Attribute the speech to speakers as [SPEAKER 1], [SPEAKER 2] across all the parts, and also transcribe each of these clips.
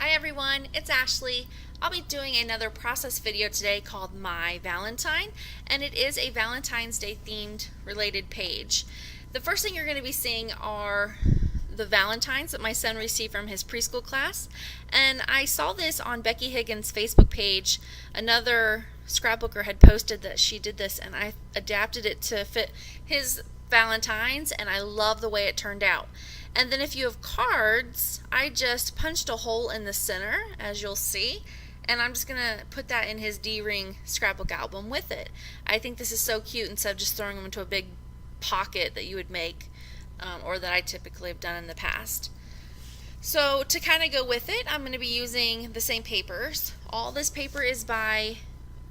[SPEAKER 1] Hi everyone, it's Ashley. I'll be doing another process video today called My Valentine, and it is a Valentine's Day themed related page. The first thing you're going to be seeing are the Valentines that my son received from his preschool class, and I saw this on Becky Higgins' Facebook page. Another scrapbooker had posted that she did this, and I adapted it to fit his Valentines, and I love the way it turned out. And then if you have cards, I just punched a hole in the center, as you'll see, and I'm just going to put that in his D-Ring scrapbook album with it. I think this is so cute instead of just throwing them into a big pocket that you would make, or that I typically have done in the past. So to kind of go with it, I'm going to be using the same papers. All this paper is by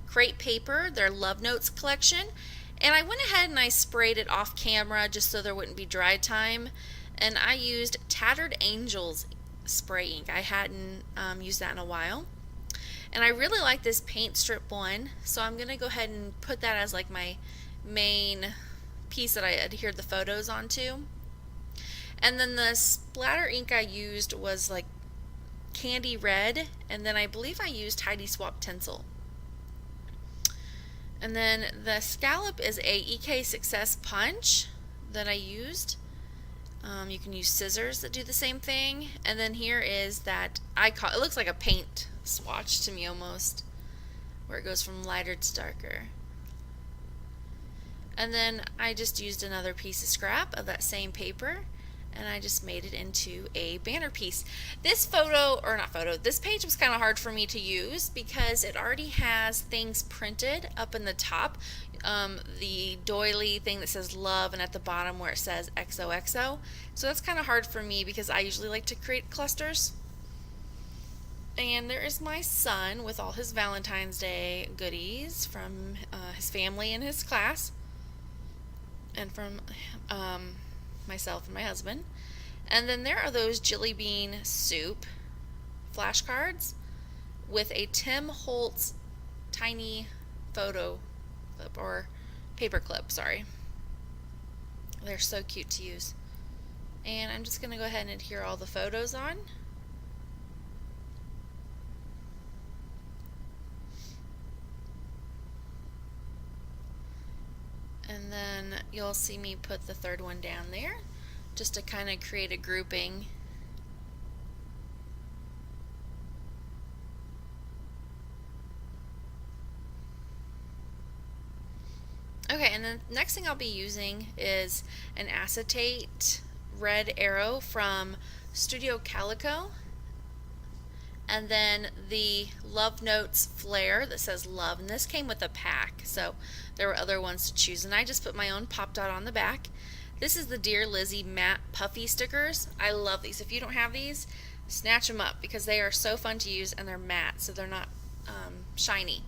[SPEAKER 1] Crate Paper, their Love Notes collection, and I went ahead and I sprayed it off camera just so there wouldn't be dry time. And I used Tattered Angels spray ink. I hadn't used that in a while. And I really like this paint strip one, so I'm going to go ahead and put that as like my main piece that I adhered the photos onto. And then the splatter ink I used was like candy red, and then I believe I used Tidy Swap Tinsel. And then the scallop is a EK Success punch that I used. You can use scissors that do the same thing. And then here is that it looks like a paint swatch to me almost, where it goes from lighter to darker. And then I just used another piece of scrap of that same paper, and I just made it into a banner piece. This this page was kind of hard for me to use because it already has things printed up in the top. The doily thing that says love, and at the bottom where it says XOXO. So that's kind of hard for me because I usually like to create clusters. And there is my son with all his Valentine's Day goodies from his family and his class, and from myself and my husband. And then there are those Jelly Bean Soup flashcards with a Tim Holtz tiny photo clip, or paper clip, sorry. They're so cute to use. And I'm just going to go ahead and adhere all the photos on. And then you'll see me put the third one down there just to kind of create a grouping. Okay, and then the next thing I'll be using is an acetate red arrow from Studio Calico, and then the Love Notes flare that says love, and this came with a pack, so there were other ones to choose, and I just put my own pop dot on the back. This is the Dear Lizzie matte puffy stickers. I love these. If you don't have these, snatch them up because they are so fun to use, and they're matte, so they're not shiny.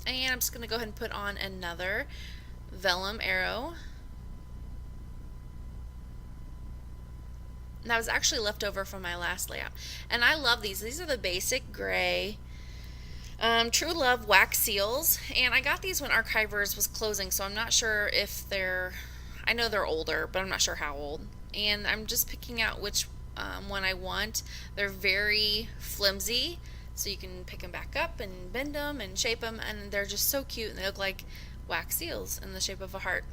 [SPEAKER 1] And I'm just going to go ahead and put on another vellum arrow. And that was actually left over from my last layout. And I love these. These are the basic gray True Love wax seals. And I got these when Archivers was closing, so I'm not sure if I know they're older, but I'm not sure how old. And I'm just picking out which one I want. They're very flimsy, so you can pick them back up and bend them and shape them, and they're just so cute, and they look like wax seals in the shape of a heart.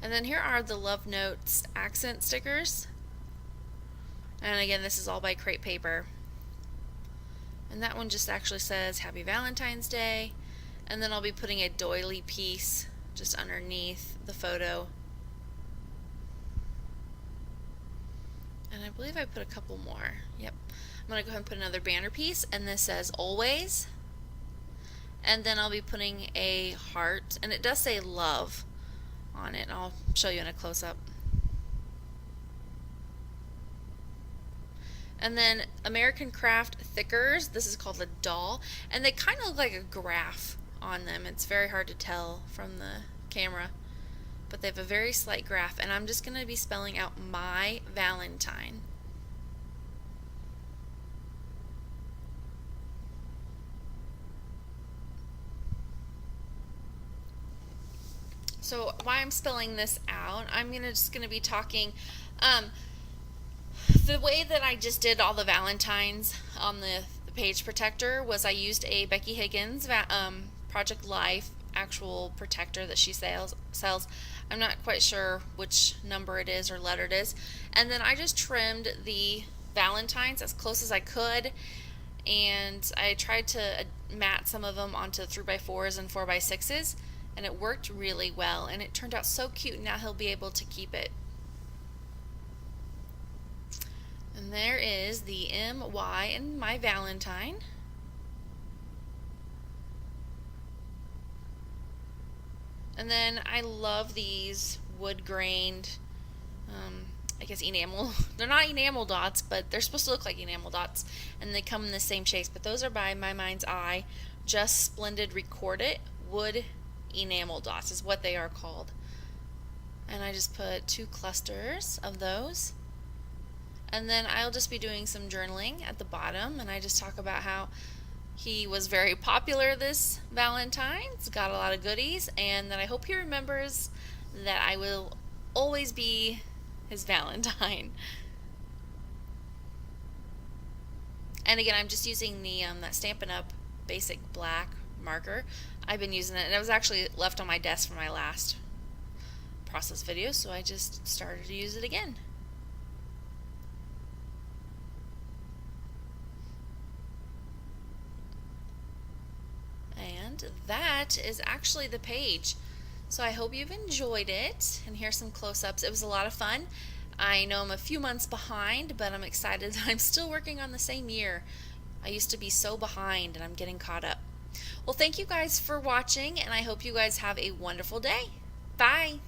[SPEAKER 1] And then here are the Love Notes accent stickers. And again, this is all by Crate Paper. And that one just actually says Happy Valentine's Day. And then I'll be putting a doily piece just underneath the photo. And I believe I put a couple more. Yep. I'm going to go ahead and put another banner piece, and this says Always. And then I'll be putting a heart, and it does say love on it. I'll show you in a close-up. And then American Craft Thickers. This is called a doll, and they kind of look like a graph on them. It's very hard to tell from the camera, but they have a very slight graph, and I'm just going to be spelling out My Valentine. So while I'm spelling this out, I'm just gonna be talking. The way that I just did all the Valentines on the page protector was I used a Becky Higgins Project Life actual protector that she sells. I'm not quite sure which number it is or letter it is. And then I just trimmed the Valentines as close as I could, and I tried to mat some of them onto 3x4s and 4x6s, and it worked really well, and it turned out so cute. Now he'll be able to keep it. And there is the MY in my Valentine. And then I love these wood grained, I guess enamel. They're not enamel dots, but they're supposed to look like enamel dots, and they come in the same shapes. But those are by My Mind's Eye, Just Splendid Record It wood enamel dots is what they are called. And I just put 2 clusters of those. And then I'll just be doing some journaling at the bottom, and I just talk about how he was very popular this Valentine's, got a lot of goodies, and that I hope he remembers that I will always be his Valentine. And again, I'm just using the that Stampin' Up! Basic black marker. I've been using it, and it was actually left on my desk from my last process video, so I just started to use it again. And that is actually the page. So I hope you've enjoyed it, and here's some close-ups. It was a lot of fun. I know I'm a few months behind, but I'm excited that I'm still working on the same year. I used to be so behind, and I'm getting caught up. Well, thank you guys for watching, and I hope you guys have a wonderful day. Bye!